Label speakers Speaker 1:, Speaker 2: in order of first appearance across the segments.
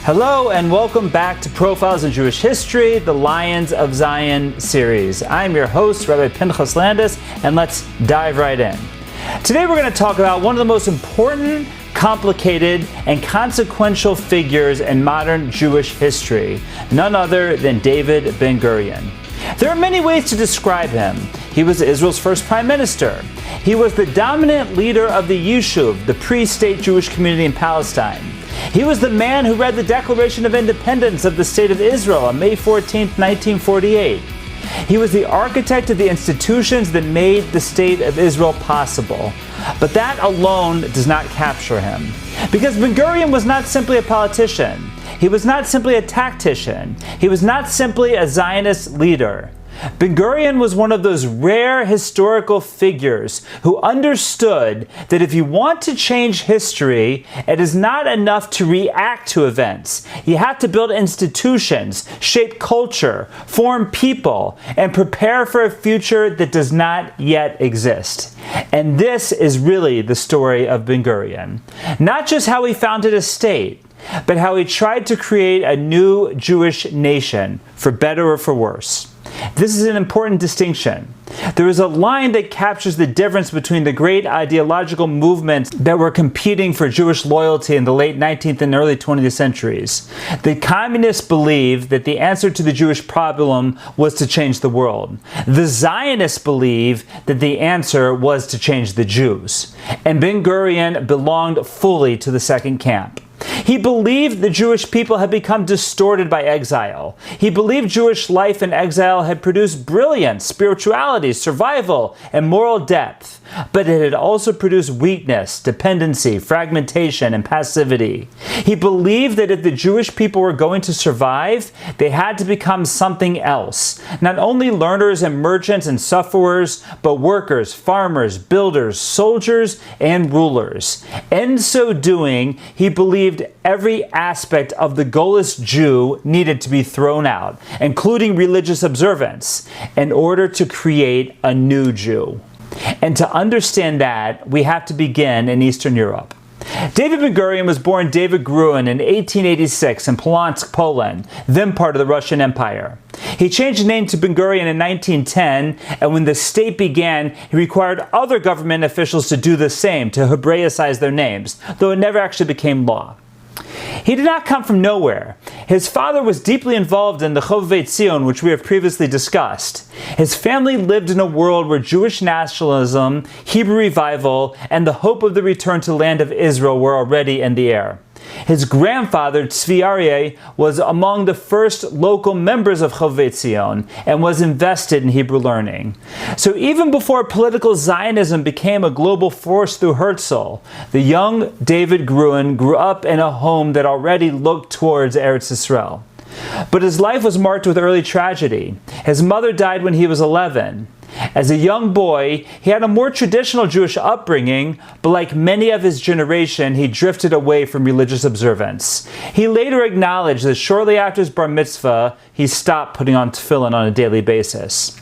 Speaker 1: Hello and welcome back to Profiles in Jewish History, the Lions of Zion series. I'm your host, Rabbi Pinchas Landis, and let's dive right in. Today we're going to talk about one of the most important, complicated, and consequential figures in modern Jewish history, none other than David Ben-Gurion. There are many ways to describe him. He was Israel's first prime minister. He was the dominant leader of the Yishuv, the pre-state Jewish community in Palestine. He was the man who read the Declaration of Independence of the State of Israel on May 14, 1948. He was the architect of the institutions that made the State of Israel possible. But that alone does not capture him. Because Ben-Gurion was not simply a politician. He was not simply a tactician. He was not simply a Zionist leader. Ben-Gurion was one of those rare historical figures who understood that if you want to change history, it is not enough to react to events. You have to build institutions, shape culture, form people, and prepare for a future that does not yet exist. And this is really the story of Ben-Gurion. Not just how he founded a state, but how he tried to create a new Jewish nation, for better or for worse. This is an important distinction. There is a line that captures the difference between the great ideological movements that were competing for Jewish loyalty in the late 19th and early 20th centuries. The communists believed that the answer to the Jewish problem was to change the world. The Zionists believed that the answer was to change the Jews. And Ben-Gurion belonged fully to the second camp. He believed the Jewish people had become distorted by exile. He believed Jewish life in exile had produced brilliance, spirituality, survival, and moral depth. But it had also produced weakness, dependency, fragmentation, and passivity. He believed that if the Jewish people were going to survive, they had to become something else. Not only learners and merchants and sufferers, but workers, farmers, builders, soldiers, and rulers. In so doing, he believed every aspect of the goalless Jew needed to be thrown out, including religious observance, in order to create a new Jew. And to understand that, we have to begin in Eastern Europe. David Ben-Gurion was born Ben-Gurion in 1886 in Polotsk, Poland, then part of the Russian Empire. He changed his name to Ben-Gurion in 1910, and when the state began, he required other government officials to do the same, to Hebraicize their names, though it never actually became law. He did not come from nowhere. His father was deeply involved in the Chovevei Tzion, which we have previously discussed. His family lived in a world where Jewish nationalism, Hebrew revival, and the hope of the return to the land of Israel were already in the air. His grandfather, Tzvi Aryeh, was among the first local members of Chovevei Tzion and was invested in Hebrew learning. So even before political Zionism became a global force through Herzl, the young David Ben-Gurion grew up in a home that already looked towards Eretz Yisrael. But his life was marked with early tragedy. His mother died when he was 11. As a young boy, he had a more traditional Jewish upbringing, but like many of his generation, he drifted away from religious observance. He later acknowledged that shortly after his bar mitzvah, he stopped putting on tefillin on a daily basis.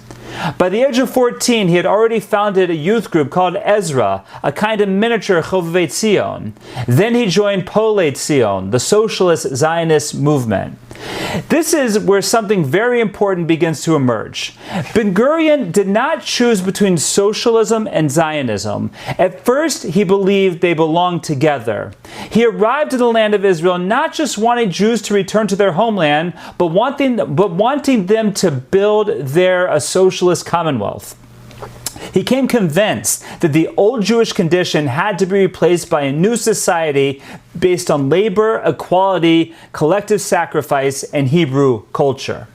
Speaker 1: By the age of 14, he had already founded a youth group called Ezra, a kind of miniature Chovevei Tzion. Then he joined Polei Tzion, the socialist Zionist movement. This is where something very important begins to emerge. Ben-Gurion did not choose between socialism and Zionism. At first, he believed they belonged together. He arrived in the land of Israel not just wanting Jews to return to their homeland, but wanting them to build there a socialist commonwealth. He came convinced that the old Jewish condition had to be replaced by a new society based on labor, equality, collective sacrifice, and Hebrew culture.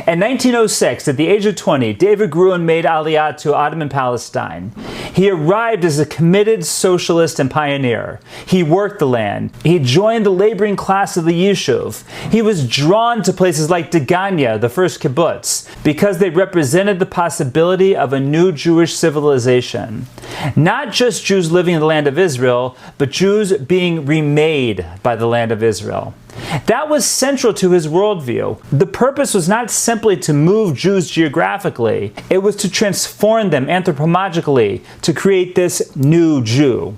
Speaker 1: In 1906, at the age of 20, David Ben-Gurion made Aliyah to Ottoman Palestine. He arrived as a committed socialist and pioneer. He worked the land. He joined the laboring class of the Yishuv. He was drawn to places like Degania, the first kibbutz, because they represented the possibility of a new Jewish civilization. Not just Jews living in the land of Israel, but Jews being remade by the land of Israel. That was central to his worldview. The purpose was not simply to move Jews geographically, it was to transform them anthropologically, to create this new Jew.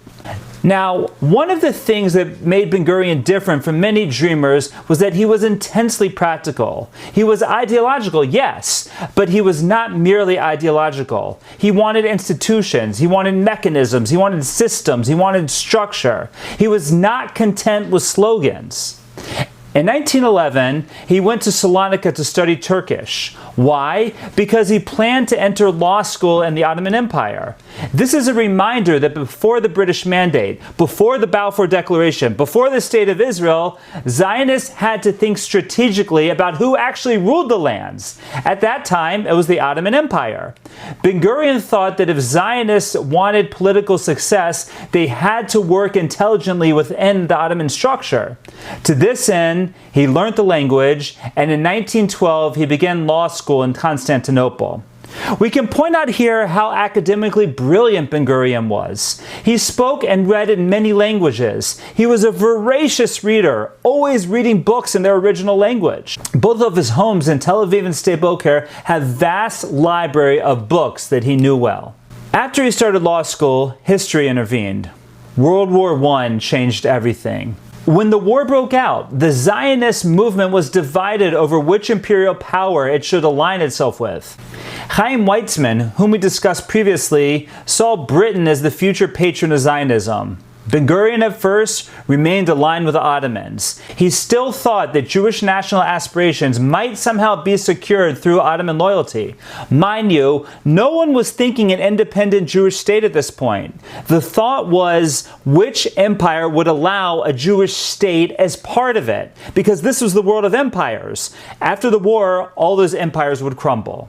Speaker 1: Now, one of the things that made Ben-Gurion different from many dreamers was that he was intensely practical. He was ideological, yes, but he was not merely ideological. He wanted institutions, he wanted mechanisms, he wanted systems, he wanted structure. He was not content with slogans. In 1911, he went to Salonika to study Turkish. Why? Because he planned to enter law school in the Ottoman Empire. This is a reminder that before the British Mandate, before the Balfour Declaration, before the State of Israel, Zionists had to think strategically about who actually ruled the lands. At that time, it was the Ottoman Empire. Ben-Gurion thought that if Zionists wanted political success, they had to work intelligently within the Ottoman structure. To this end, he learned the language, and in 1912 he began law school in Constantinople. We can point out here how academically brilliant Ben-Gurion was. He spoke and read in many languages. He was a voracious reader, always reading books in their original language. Both of his homes in Tel Aviv and Sde Boker have vast library of books that he knew well. After he started law school, history intervened. World War I changed everything. When the war broke out, the Zionist movement was divided over which imperial power it should align itself with. Chaim Weizmann, whom we discussed previously, saw Britain as the future patron of Zionism. Ben-Gurion at first remained aligned with the Ottomans. He still thought that Jewish national aspirations might somehow be secured through Ottoman loyalty. Mind you, no one was thinking an independent Jewish state at this point. The thought was which empire would allow a Jewish state as part of it, because this was the world of empires. After the war, all those empires would crumble.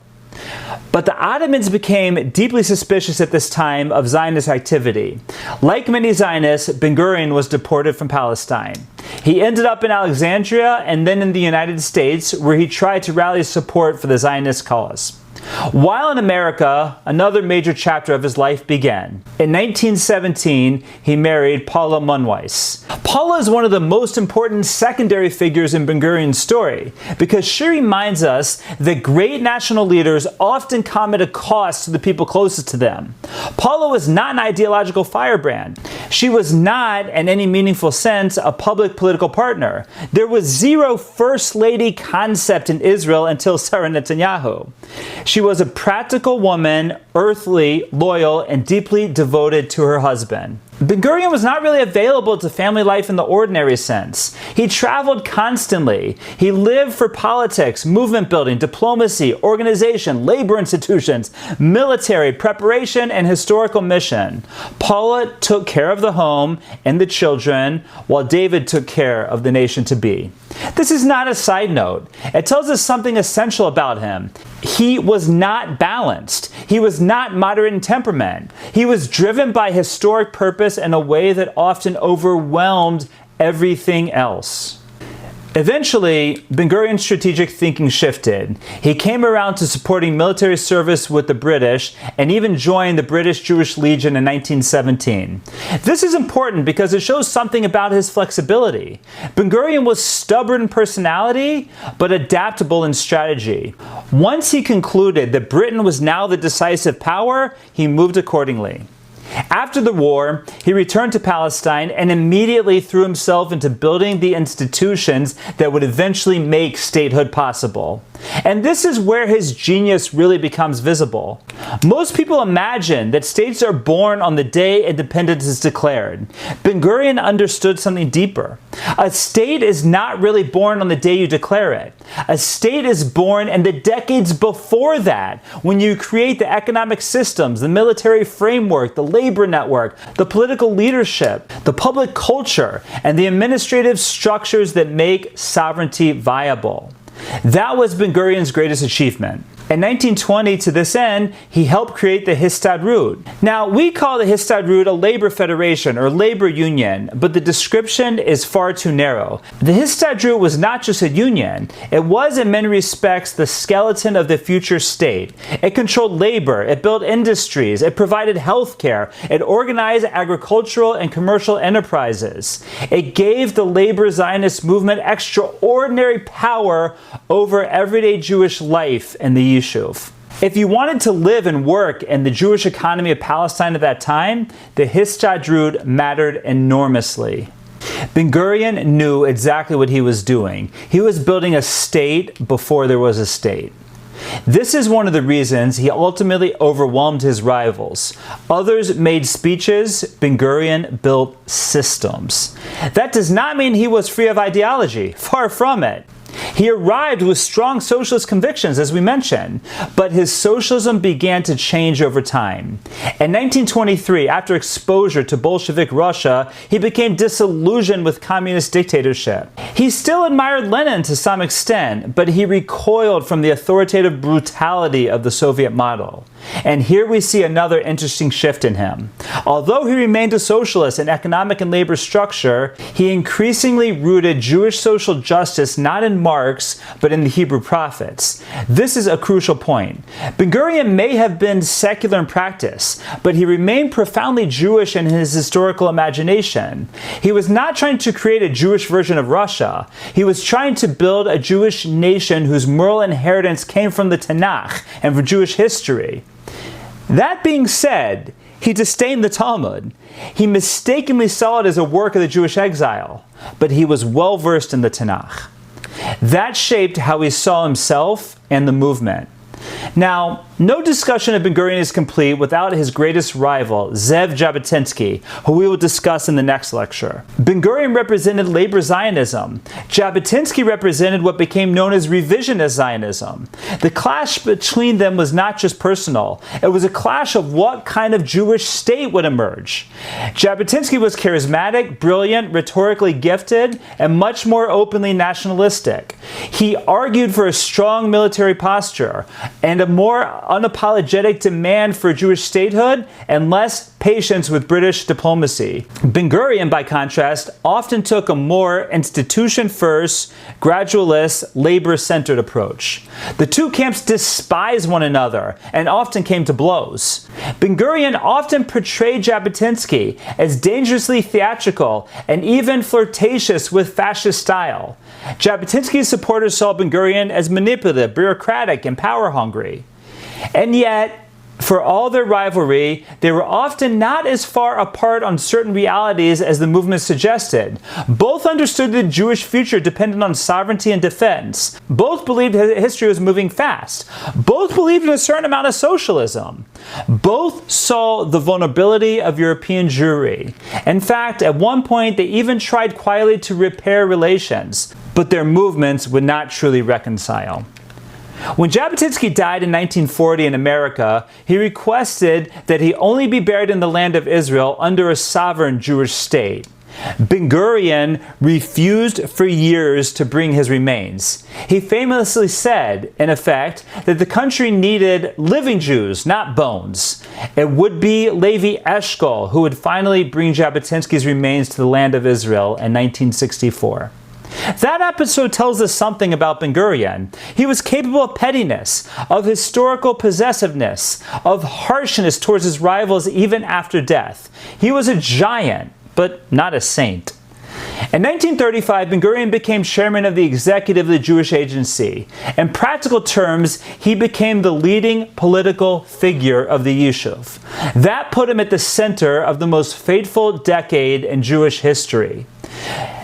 Speaker 1: But the Ottomans became deeply suspicious at this time of Zionist activity. Like many Zionists, Ben-Gurion was deported from Palestine. He ended up in Alexandria and then in the United States, where he tried to rally support for the Zionist cause. While in America, another major chapter of his life began. In 1917, he married Paula Munweis. Paula is one of the most important secondary figures in Ben-Gurion's story because she reminds us that great national leaders often come at a cost to the people closest to them. Paula was not an ideological firebrand. She was not, in any meaningful sense, a public political partner. There was zero First Lady concept in Israel until Sarah Netanyahu. She was a practical woman, earthly, loyal, and deeply devoted to her husband. Ben-Gurion was not really available to family life in the ordinary sense. He traveled constantly. He lived for politics, movement building, diplomacy, organization, labor institutions, military preparation, and historical mission. Paula took care of the home and the children, while David took care of the nation to be. This is not a side note. It tells us something essential about him. He was not balanced. He was not moderate in temperament. He was driven by historic purpose in a way that often overwhelmed everything else. Eventually, Ben-Gurion's strategic thinking shifted. He came around to supporting military service with the British and even joined the British Jewish Legion in 1917. This is important because it shows something about his flexibility. Ben-Gurion was stubborn in personality, but adaptable in strategy. Once he concluded that Britain was now the decisive power, he moved accordingly. After the war, he returned to Palestine and immediately threw himself into building the institutions that would eventually make statehood possible. And this is where his genius really becomes visible. Most people imagine that states are born on the day independence is declared. Ben-Gurion understood something deeper. A state is not really born on the day you declare it. A state is born in the decades before that, when you create the economic systems, the military framework, the labor network, the political leadership, the public culture, and the administrative structures that make sovereignty viable. That was Ben-Gurion's greatest achievement. In 1920, to this end, he helped create the Histadrut. Now, we call the Histadrut a labor federation or labor union, but the description is far too narrow. The Histadrut was not just a union. It was, in many respects, the skeleton of the future state. It controlled labor, it built industries, it provided health care, it organized agricultural and commercial enterprises. It gave the labor Zionist movement extraordinary power over everyday Jewish life in the Yishuv. If you wanted to live and work in the Jewish economy of Palestine at that time, the Histadrut mattered enormously. Ben-Gurion knew exactly what he was doing. He was building a state before there was a state. This is one of the reasons he ultimately overwhelmed his rivals. Others made speeches, Ben-Gurion built systems. That does not mean he was free of ideology, far from it. He arrived with strong socialist convictions, as we mentioned, but his socialism began to change over time. In 1923, after exposure to Bolshevik Russia, he became disillusioned with communist dictatorship. He still admired Lenin to some extent, but he recoiled from the authoritative brutality of the Soviet model. And here we see another interesting shift in him. Although he remained a socialist in economic and labor structure, he increasingly rooted Jewish social justice not in Marx, but in the Hebrew prophets. This is a crucial point. Ben-Gurion may have been secular in practice, but he remained profoundly Jewish in his historical imagination. He was not trying to create a Jewish version of Russia. He was trying to build a Jewish nation whose moral inheritance came from the Tanakh and from Jewish history. That being said, he disdained the Talmud. He mistakenly saw it as a work of the Jewish exile, but he was well versed in the Tanakh. That shaped how he saw himself and the movement. Now, no discussion of Ben-Gurion is complete without his greatest rival, Zev Jabotinsky, who we will discuss in the next lecture. Ben-Gurion represented labor Zionism. Jabotinsky represented what became known as revisionist Zionism. The clash between them was not just personal. It was a clash of what kind of Jewish state would emerge. Jabotinsky was charismatic, brilliant, rhetorically gifted, and much more openly nationalistic. He argued for a strong military posture and a more unapologetic demand for Jewish statehood and less patience with British diplomacy. Ben-Gurion, by contrast, often took a more institution-first, gradualist, labor-centered approach. The two camps despised one another and often came to blows. Ben-Gurion often portrayed Jabotinsky as dangerously theatrical and even flirtatious with fascist style. Jabotinsky's supporters saw Ben-Gurion as manipulative, bureaucratic, and power-hungry. And yet, for all their rivalry, they were often not as far apart on certain realities as the movement suggested. Both understood the Jewish future depended on sovereignty and defense. Both believed history was moving fast. Both believed in a certain amount of socialism. Both saw the vulnerability of European Jewry. In fact, at one point, they even tried quietly to repair relations, but their movements would not truly reconcile. When Jabotinsky died in 1940 in America, he requested that he only be buried in the land of Israel under a sovereign Jewish state. Ben-Gurion refused for years to bring his remains. He famously said, in effect, that the country needed living Jews, not bones. It would be Levi Eshkol who would finally bring Jabotinsky's remains to the land of Israel in 1964. That episode tells us something about Ben-Gurion. He was capable of pettiness, of historical possessiveness, of harshness towards his rivals even after death. He was a giant, but not a saint. In 1935, Ben-Gurion became chairman of the executive of the Jewish Agency. In practical terms, he became the leading political figure of the Yishuv. That put him at the center of the most fateful decade in Jewish history.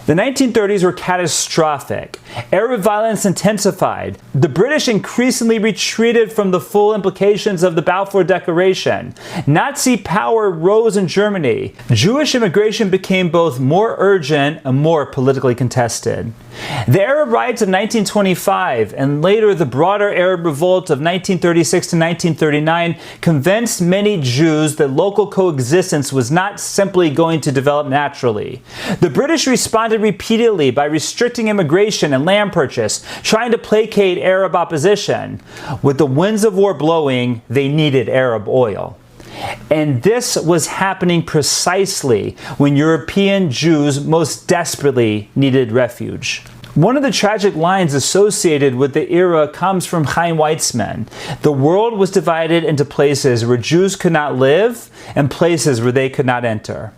Speaker 1: The 1930s were catastrophic. Arab violence intensified. The British increasingly retreated from the full implications of the Balfour Declaration. Nazi power rose in Germany. Jewish immigration became both more urgent and more politically contested. The Arab riots of 1925 and later the broader Arab revolt of 1936 to 1939 convinced many Jews that local coexistence was not simply going to develop naturally. The British responded repeatedly by restricting immigration and land purchase, trying to placate Arab opposition. With the winds of war blowing, they needed Arab oil. And this was happening precisely when European Jews most desperately needed refuge. One of the tragic lines associated with the era comes from Chaim Weizmann. The world was divided into places where Jews could not live and places where they could not enter.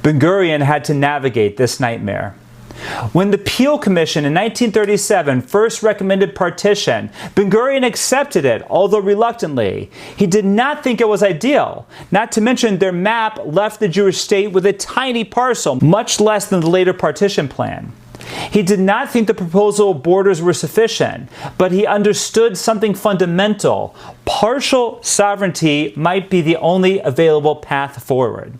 Speaker 1: Ben-Gurion had to navigate this nightmare. When the Peel Commission in 1937 first recommended partition, Ben-Gurion accepted it, although reluctantly. He did not think it was ideal. Not to mention their map left the Jewish state with a tiny parcel, much less than the later partition plan. He did not think the proposal borders were sufficient, but he understood something fundamental. Partial sovereignty might be the only available path forward.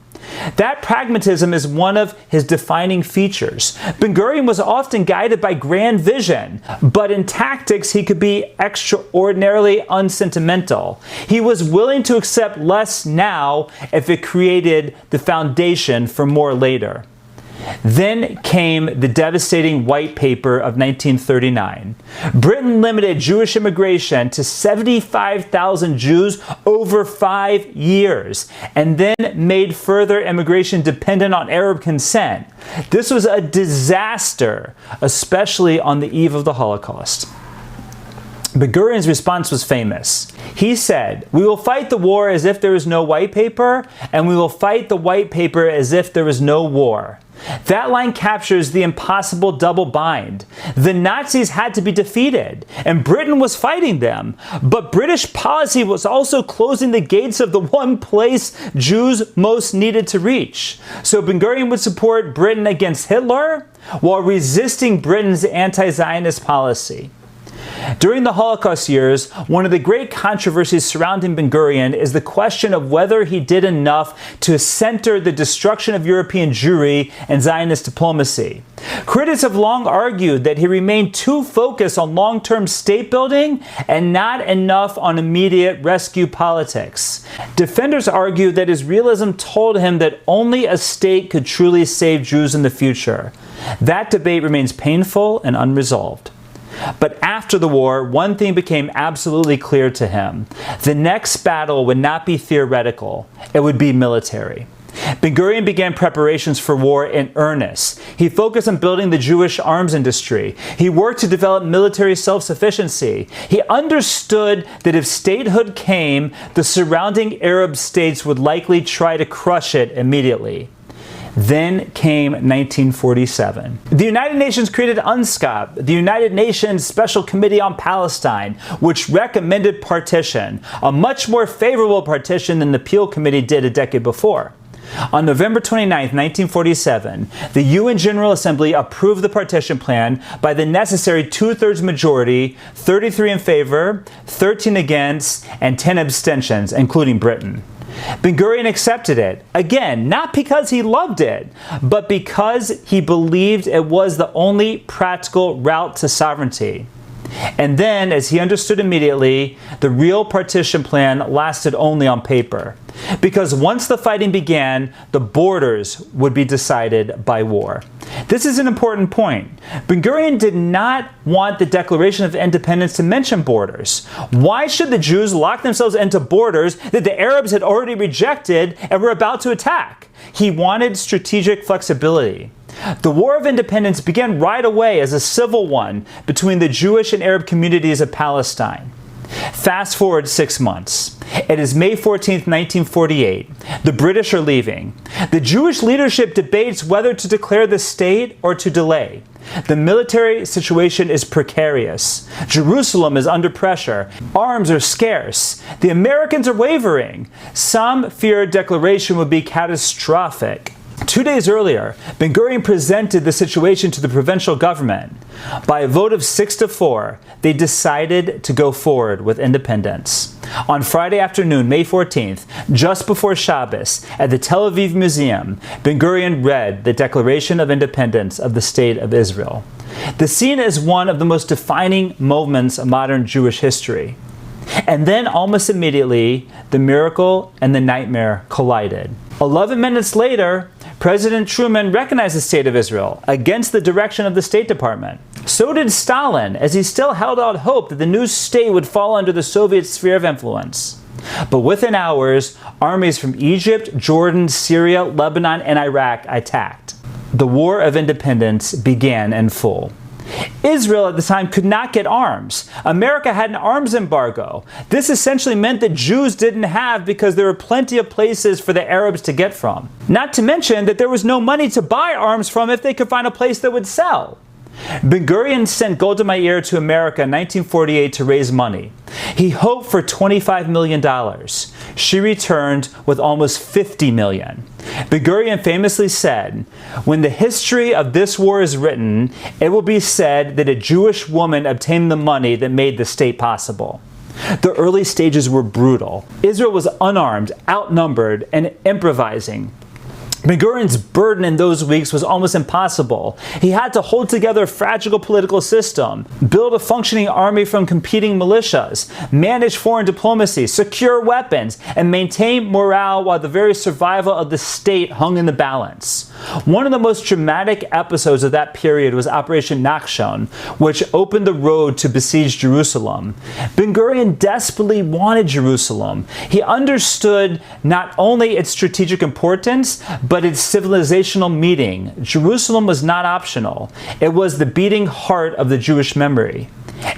Speaker 1: That pragmatism is one of his defining features. Ben-Gurion was often guided by grand vision, but in tactics he could be extraordinarily unsentimental. He was willing to accept less now if it created the foundation for more later. Then came the devastating White Paper of 1939. Britain limited Jewish immigration to 75,000 Jews over 5 years, and then made further immigration dependent on Arab consent. This was a disaster, especially on the eve of the Holocaust. Ben-Gurion's response was famous. He said, "We will fight the war as if there is no White Paper, and we will fight the White Paper as if there is no war." That line captures the impossible double bind. The Nazis had to be defeated, and Britain was fighting them. But British policy was also closing the gates of the one place Jews most needed to reach. So Ben-Gurion would support Britain against Hitler while resisting Britain's anti-Zionist policy. During the Holocaust years, one of the great controversies surrounding Ben-Gurion is the question of whether he did enough to center the destruction of European Jewry and Zionist diplomacy. Critics have long argued that he remained too focused on long-term state building and not enough on immediate rescue politics. Defenders argue that his realism told him that only a state could truly save Jews in the future. That debate remains painful and unresolved. But after the war, one thing became absolutely clear to him. The next battle would not be theoretical, it would be military. Ben-Gurion began preparations for war in earnest. He focused on building the Jewish arms industry. He worked to develop military self-sufficiency. He understood that if statehood came, the surrounding Arab states would likely try to crush it immediately. Then came 1947. The United Nations created UNSCOP, the United Nations Special Committee on Palestine, which recommended partition, a much more favorable partition than the Peel Committee did a decade before. On November 29, 1947, the UN General Assembly approved the partition plan by the necessary two-thirds majority, 33 in favor, 13 against, and 10 abstentions, including Britain. Ben-Gurion accepted it, again, not because he loved it, but because he believed it was the only practical route to sovereignty. And then, as he understood immediately, the real partition plan lasted only on paper. Because once the fighting began, the borders would be decided by war. This is an important point. Ben-Gurion did not want the Declaration of Independence to mention borders. Why should the Jews lock themselves into borders that the Arabs had already rejected and were about to attack? He wanted strategic flexibility. The War of Independence began right away as a civil one between the Jewish and Arab communities of Palestine. Fast forward 6 months. It is May 14, 1948. The British are leaving. The Jewish leadership debates whether to declare the state or to delay. The military situation is precarious. Jerusalem is under pressure. Arms are scarce. The Americans are wavering. Some fear a declaration would be catastrophic. 2 days earlier, Ben-Gurion presented the situation to the provincial government. By a vote of 6-4, they decided to go forward with independence. On Friday afternoon, May 14th, just before Shabbos, at the Tel Aviv Museum, Ben-Gurion read the Declaration of Independence of the State of Israel. The scene is one of the most defining moments of modern Jewish history. And then, almost immediately, the miracle and the nightmare collided. 11 minutes later, President Truman recognized the State of Israel against the direction of the State Department. So did Stalin, as he still held out hope that the new state would fall under the Soviet sphere of influence. But within hours, armies from Egypt, Jordan, Syria, Lebanon, and Iraq attacked. The War of Independence began in full. Israel at the time could not get arms. America had an arms embargo. This essentially meant that Jews didn't have because there were plenty of places for the Arabs to get from. Not to mention that there was no money to buy arms from if they could find a place that would sell. Ben-Gurion sent Golda Meir to America in 1948 to raise money. He hoped for $25 million. She returned with almost $50 million. Ben-Gurion famously said, "When the history of this war is written, it will be said that a Jewish woman obtained the money that made the state possible." The early stages were brutal. Israel was unarmed, outnumbered, and improvising. Ben-Gurion's burden in those weeks was almost impossible. He had to hold together a fragile political system, build a functioning army from competing militias, manage foreign diplomacy, secure weapons, and maintain morale while the very survival of the state hung in the balance. One of the most dramatic episodes of that period was Operation Nachshon, which opened the road to besiege Jerusalem. Ben-Gurion desperately wanted Jerusalem. He understood not only its strategic importance, but its civilizational meaning. Jerusalem was not optional. It was the beating heart of the Jewish memory.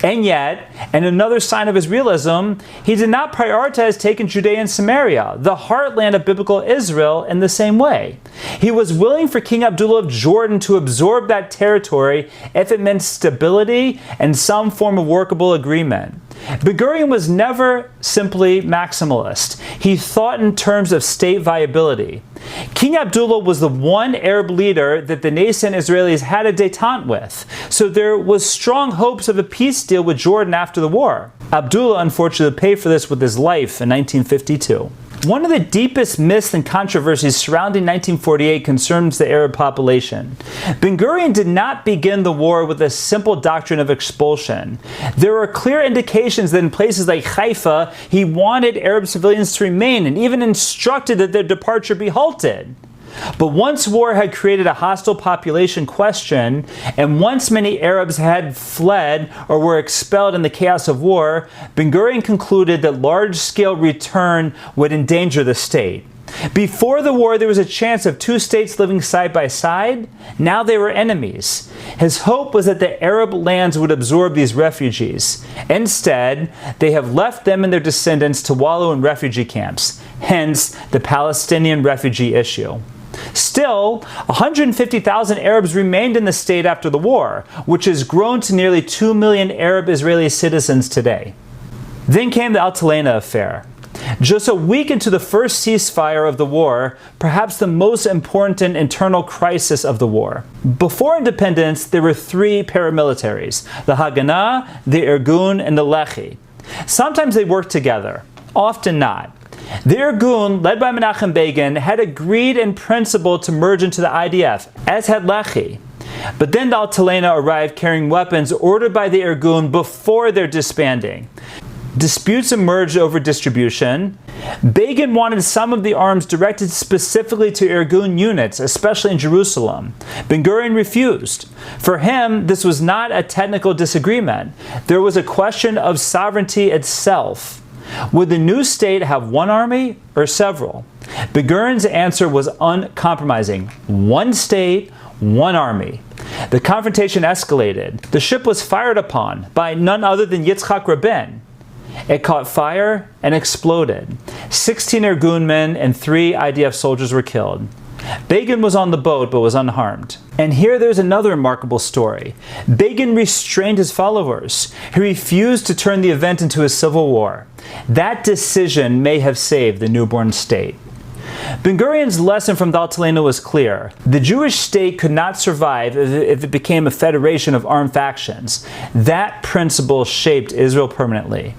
Speaker 1: And yet, and another sign of his realism, he did not prioritize taking Judea and Samaria, the heartland of biblical Israel, in the same way. He was willing for King Abdullah of Jordan to absorb that territory if it meant stability and some form of workable agreement. Ben-Gurion was never simply maximalist. He thought in terms of state viability. King Abdullah was the one Arab leader that the nascent Israelis had a détente with, so there was strong hopes of a peace deal with Jordan after the war. Abdullah unfortunately paid for this with his life in 1952. One of the deepest myths and controversies surrounding 1948 concerns the Arab population. Ben-Gurion did not begin the war with a simple doctrine of expulsion. There were clear indications that in places like Haifa, he wanted Arab civilians to remain and even instructed that their departure be halted. But once war had created a hostile population question, and once many Arabs had fled or were expelled in the chaos of war, Ben-Gurion concluded that large-scale return would endanger the state. Before the war, there was a chance of two states living side by side. Now they were enemies. His hope was that the Arab lands would absorb these refugees. Instead, they have left them and their descendants to wallow in refugee camps, hence the Palestinian refugee issue. Still, 150,000 Arabs remained in the state after the war, which has grown to nearly 2 million Arab Israeli citizens today. Then came the Altalena affair. Just a week into the first ceasefire of the war, perhaps the most important internal crisis of the war. Before independence, there were three paramilitaries, the Haganah, the Irgun, and the Lehi. Sometimes they worked together, often not. The Irgun, led by Menachem Begin, had agreed in principle to merge into the IDF, as had Lehi. But then the Altalena arrived carrying weapons ordered by the Irgun before their disbanding. Disputes emerged over distribution. Begin wanted some of the arms directed specifically to Irgun units, especially in Jerusalem. Ben-Gurion refused. For him, this was not a technical disagreement. There was a question of sovereignty itself. Would the new state have one army or several? Ben-Gurion's answer was uncompromising. One state, one army. The confrontation escalated. The ship was fired upon by none other than Yitzhak Rabin. It caught fire and exploded. 16 Irgun men and 3 IDF soldiers were killed. Begin was on the boat but was unharmed. And here there's another remarkable story. Begin restrained his followers. He refused to turn the event into a civil war. That decision may have saved the newborn state. Ben-Gurion's lesson from the Altalena was clear. The Jewish state could not survive if it became a federation of armed factions. That principle shaped Israel permanently.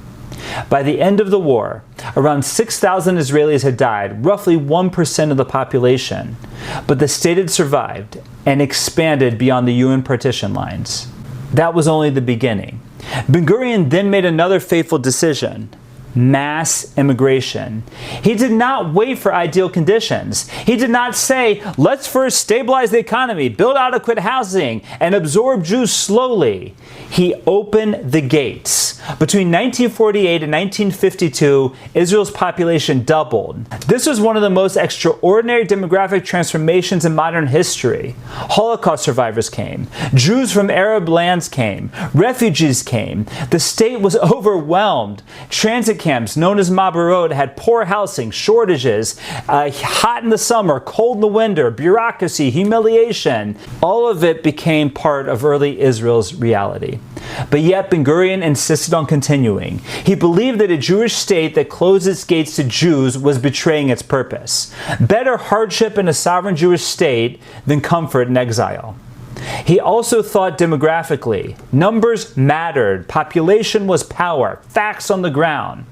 Speaker 1: By the end of the war, around 6,000 Israelis had died, roughly 1% of the population. But the state had survived and expanded beyond the UN partition lines. That was only the beginning. Ben-Gurion then made another fateful decision: mass immigration. He did not wait for ideal conditions. He did not say, let's first stabilize the economy, build adequate housing, and absorb Jews slowly. He opened the gates. Between 1948 and 1952, Israel's population doubled. This was one of the most extraordinary demographic transformations in modern history. Holocaust survivors came. Jews from Arab lands came. Refugees came. The state was overwhelmed. Transit camps known as Mabarot had poor housing, shortages, hot in the summer, cold in the winter, bureaucracy, humiliation. All of it became part of early Israel's reality. But yet Ben-Gurion insisted on continuing. He believed that a Jewish state that closed its gates to Jews was betraying its purpose. Better hardship in a sovereign Jewish state than comfort in exile. He also thought demographically. Numbers mattered. Population was power. Facts on the ground.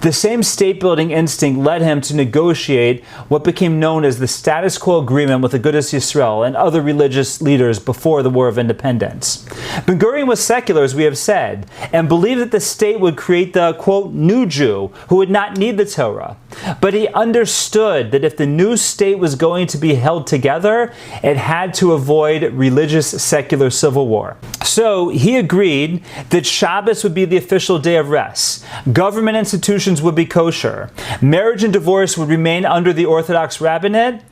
Speaker 1: The same state-building instinct led him to negotiate what became known as the status quo agreement with the Agudas Yisrael and other religious leaders before the War of Independence. Ben-Gurion was secular, as we have said, and believed that the state would create the, quote, new Jew who would not need the Torah. But he understood that if the new state was going to be held together, it had to avoid religious secular civil war. So he agreed that Shabbos would be the official day of rest. Government institutions would be kosher. Marriage and divorce would remain under the Orthodox rabbinate.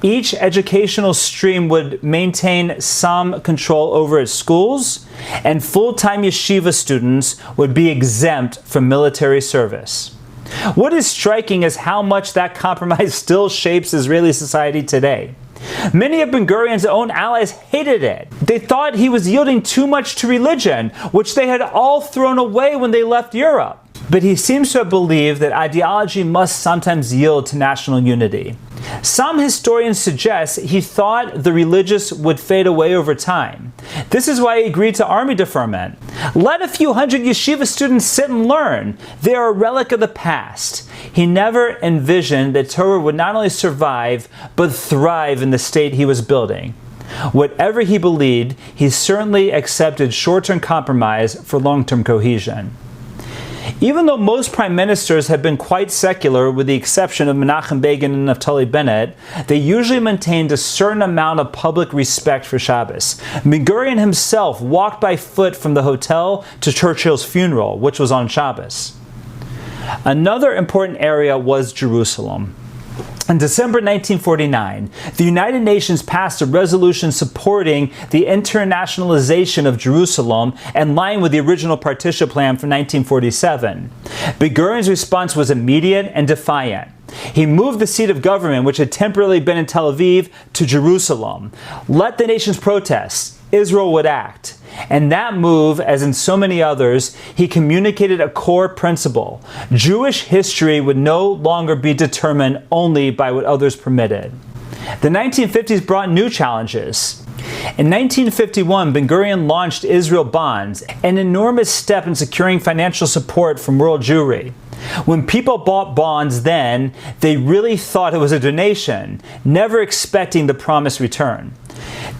Speaker 1: Each educational stream would maintain some control over its schools. And full-time yeshiva students would be exempt from military service. What is striking is how much that compromise still shapes Israeli society today. Many of Ben-Gurion's own allies hated it. They thought he was yielding too much to religion, which they had all thrown away when they left Europe. But he seems to have believed that ideology must sometimes yield to national unity. Some historians suggest he thought the religious would fade away over time. This is why he agreed to army deferment. Let a few hundred yeshiva students sit and learn. They are a relic of the past. He never envisioned that Torah would not only survive, but thrive in the state he was building. Whatever he believed, he certainly accepted short-term compromise for long-term cohesion. Even though most prime ministers have been quite secular, with the exception of Menachem Begin and Naftali Bennett, they usually maintained a certain amount of public respect for Shabbos. Ben-Gurion himself walked by foot from the hotel to Churchill's funeral, which was on Shabbos. Another important area was Jerusalem. In December 1949, the United Nations passed a resolution supporting the internationalization of Jerusalem in line with the original partition plan from 1947. Ben-Gurion's response was immediate and defiant. He moved the seat of government, which had temporarily been in Tel Aviv, to Jerusalem. Let the nations protest. Israel would act. And that move, as in so many others, he communicated a core principle. Jewish history would no longer be determined only by what others permitted. The 1950s brought new challenges. In 1951, Ben-Gurion launched Israel Bonds, an enormous step in securing financial support from world Jewry. When people bought bonds then, they really thought it was a donation, never expecting the promised return.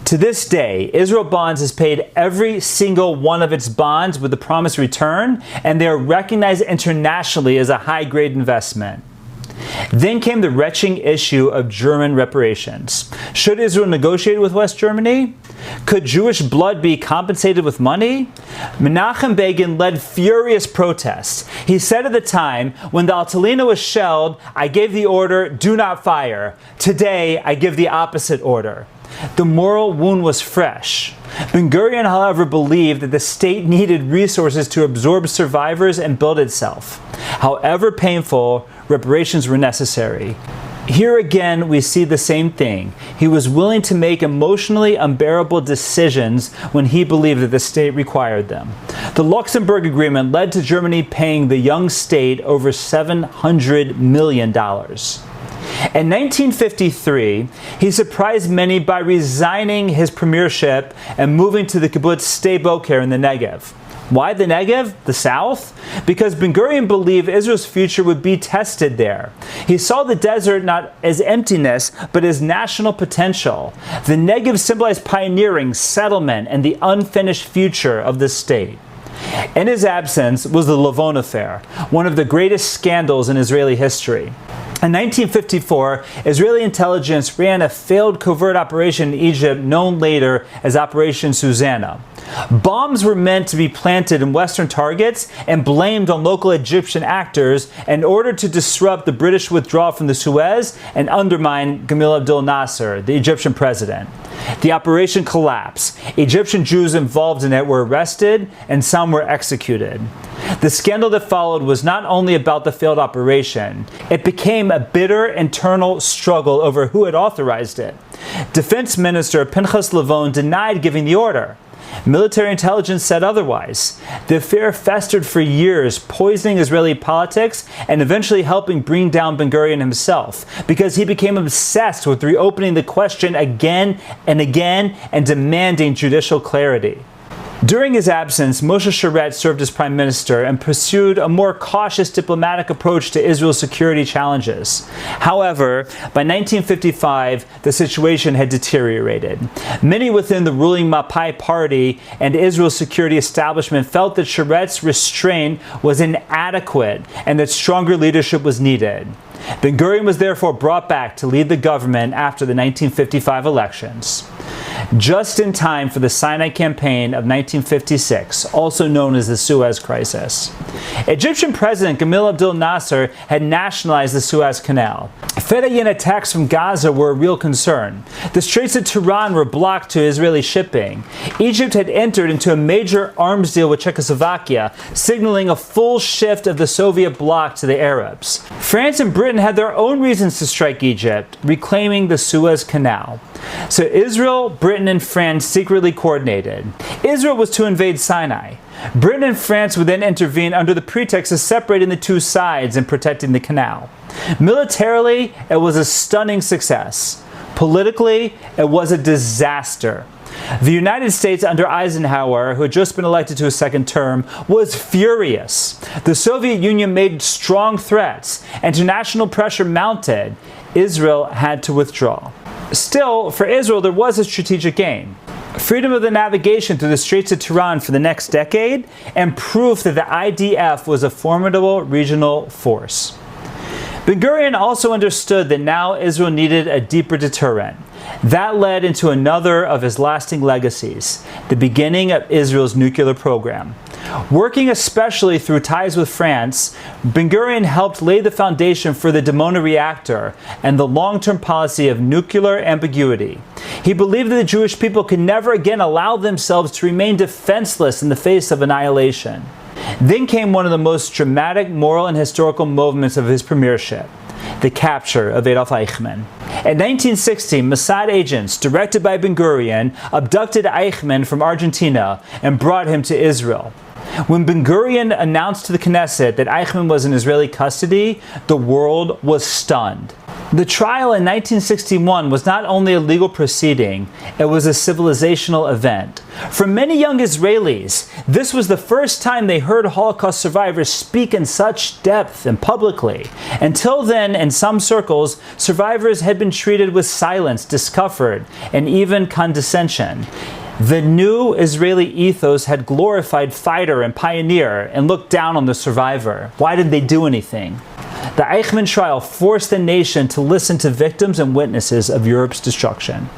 Speaker 1: To this day, Israel Bonds has paid every single one of its bonds with the promised return, and they are recognized internationally as a high-grade investment. Then came the wrenching issue of German reparations. Should Israel negotiate with West Germany? Could Jewish blood be compensated with money? Menachem Begin led furious protests. He said at the time, when the Altalena was shelled, I gave the order, do not fire. Today, I give the opposite order. The moral wound was fresh. Ben-Gurion, however, believed that the state needed resources to absorb survivors and build itself. However painful, reparations were necessary. Here again, we see the same thing. He was willing to make emotionally unbearable decisions when he believed that the state required them. The Luxembourg Agreement led to Germany paying the young state over $700 million. In 1953, he surprised many by resigning his premiership and moving to the kibbutz Sde Boker in the Negev. Why the Negev, the south? Because Ben-Gurion believed Israel's future would be tested there. He saw the desert not as emptiness, but as national potential. The Negev symbolized pioneering, settlement, and the unfinished future of the state. In his absence was the Lavon affair, one of the greatest scandals in Israeli history. In 1954, Israeli intelligence ran a failed covert operation in Egypt known later as Operation Susanna. Bombs were meant to be planted in Western targets and blamed on local Egyptian actors in order to disrupt the British withdrawal from the Suez and undermine Gamal Abdel Nasser, the Egyptian president. The operation collapsed. Egyptian Jews involved in it were arrested and some were executed. The scandal that followed was not only about the failed operation, it became a bitter internal struggle over who had authorized it. Defense Minister Pinchas Levon denied giving the order. Military intelligence said otherwise. The affair festered for years, poisoning Israeli politics and eventually helping bring down Ben-Gurion himself, because he became obsessed with reopening the question again and again and demanding judicial clarity. During his absence, Moshe Sharett served as prime minister and pursued a more cautious diplomatic approach to Israel's security challenges. However, by 1955, the situation had deteriorated. Many within the ruling Mapai party and Israel's security establishment felt that Sharett's restraint was inadequate and that stronger leadership was needed. Ben-Gurion was therefore brought back to lead the government after the 1955 elections. Just in time for the Sinai Campaign of 1956, also known as the Suez Crisis. Egyptian President Gamal Abdel Nasser had nationalized the Suez Canal. Fedayeen attacks from Gaza were a real concern. The Straits of Tiran were blocked to Israeli shipping. Egypt had entered into a major arms deal with Czechoslovakia, signaling a full shift of the Soviet bloc to the Arabs. France and Britain had their own reasons to strike Egypt, reclaiming the Suez Canal. So Israel, Britain, and France secretly coordinated. Israel was to invade Sinai. Britain and France would then intervene under the pretext of separating the two sides and protecting the canal. Militarily, it was a stunning success. Politically, it was a disaster. The United States under Eisenhower, who had just been elected to a second term, was furious. The Soviet Union made strong threats. International pressure mounted. Israel had to withdraw. Still, for Israel, there was a strategic gain. Freedom of the navigation through the Straits of Tiran for the next decade, and proof that the IDF was a formidable regional force. Ben-Gurion also understood that now Israel needed a deeper deterrent. That led into another of his lasting legacies, the beginning of Israel's nuclear program. Working especially through ties with France, Ben-Gurion helped lay the foundation for the Dimona reactor and the long-term policy of nuclear ambiguity. He believed that the Jewish people could never again allow themselves to remain defenseless in the face of annihilation. Then came one of the most dramatic moral and historical moments of his premiership, the capture of Adolf Eichmann. In 1960, Mossad agents, directed by Ben-Gurion, abducted Eichmann from Argentina and brought him to Israel. When Ben-Gurion announced to the Knesset that Eichmann was in Israeli custody, the world was stunned. The trial in 1961 was not only a legal proceeding, it was a civilizational event. For many young Israelis, this was the first time they heard Holocaust survivors speak in such depth and publicly. Until then, in some circles, survivors had been treated with silence, discomfort, and even condescension. The new Israeli ethos had glorified fighter and pioneer and looked down on the survivor. Why did they do anything? The Eichmann trial forced the nation to listen to victims and witnesses of Europe's destruction.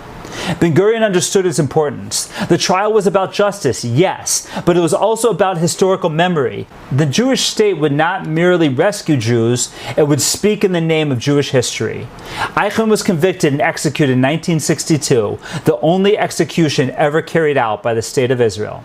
Speaker 1: Ben-Gurion understood its importance. The trial was about justice, yes, but it was also about historical memory. The Jewish state would not merely rescue Jews, it would speak in the name of Jewish history. Eichmann was convicted and executed in 1962, the only execution ever carried out by the State of Israel.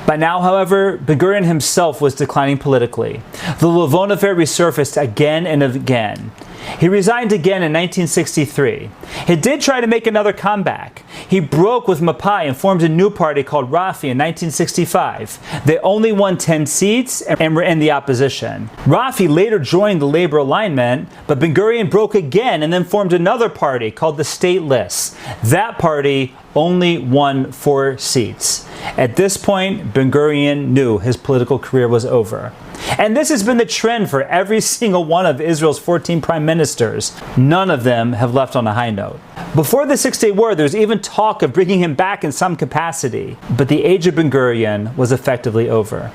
Speaker 1: By now, however, Ben-Gurion himself was declining politically. The Levon affair resurfaced again and again. He resigned again in 1963. He did try to make another comeback. He broke with Mapai and formed a new party called Rafi in 1965. They only won 10 seats and were in the opposition. Rafi later joined the Labor Alignment, but Ben-Gurion broke again and then formed another party called the Stateless. That party only won 4 seats. At this point, Ben-Gurion knew his political career was over. And this has been the trend for every single one of Israel's 14 prime ministers. None of them have left on a high note. Before the Six-Day War, there was even talk of bringing him back in some capacity. But the age of Ben-Gurion was effectively over.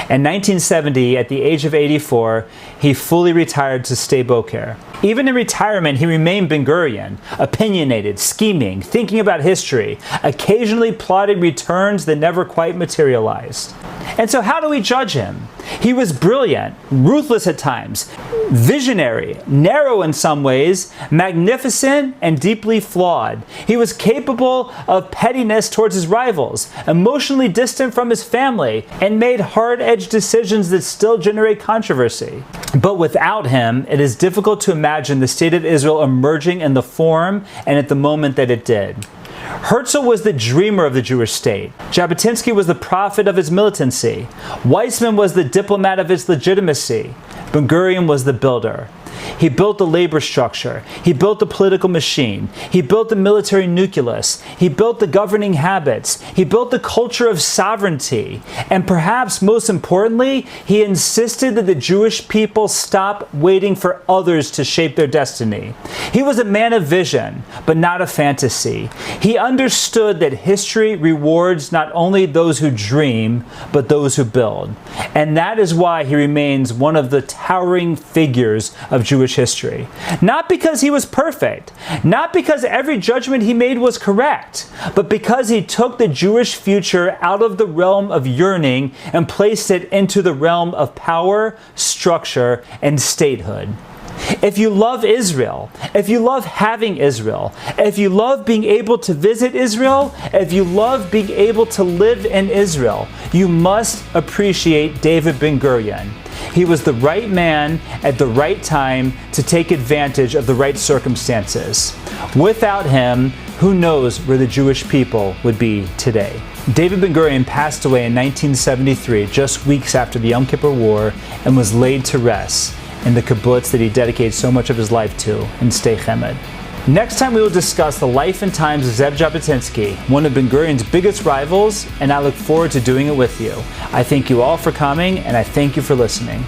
Speaker 1: In 1970, at the age of 84, he fully retired to Sde Boker. Even in retirement, he remained Ben-Gurion, opinionated, scheming, thinking about history, occasionally plotting returns that never quite materialized. And so how do we judge him? He was brilliant, ruthless at times, visionary, narrow in some ways, magnificent, and deeply flawed. He was capable of pettiness towards his rivals, emotionally distant from his family, and made hard-edged decisions that still generate controversy. But without him, it is difficult to imagine the state of Israel emerging in the form and at the moment that it did. Herzl was the dreamer of the Jewish state. Jabotinsky was the prophet of its militancy. Weizmann was the diplomat of its legitimacy. Ben-Gurion was the builder. He built the labor structure. He built the political machine. He built the military nucleus. He built the governing habits. He built the culture of sovereignty. And perhaps most importantly, he insisted that the Jewish people stop waiting for others to shape their destiny. He was a man of vision, but not of fantasy. He understood that history rewards not only those who dream, but those who build. And that is why he remains one of the towering figures of Jewish history. Not because he was perfect, not because every judgment he made was correct, but because he took the Jewish future out of the realm of yearning and placed it into the realm of power, structure, and statehood. If you love Israel, if you love having Israel, if you love being able to visit Israel, if you love being able to live in Israel, you must appreciate David Ben-Gurion. He was the right man at the right time to take advantage of the right circumstances. Without him, who knows where the Jewish people would be today. David Ben-Gurion passed away in 1973, just weeks after the Yom Kippur War, and was laid to rest in the kibbutz that he dedicated so much of his life to in Sde Chemed. Next time we will discuss the life and times of Zev Jabotinsky, one of Ben-Gurion's biggest rivals, and I look forward to doing it with you. I thank you all for coming, and I thank you for listening.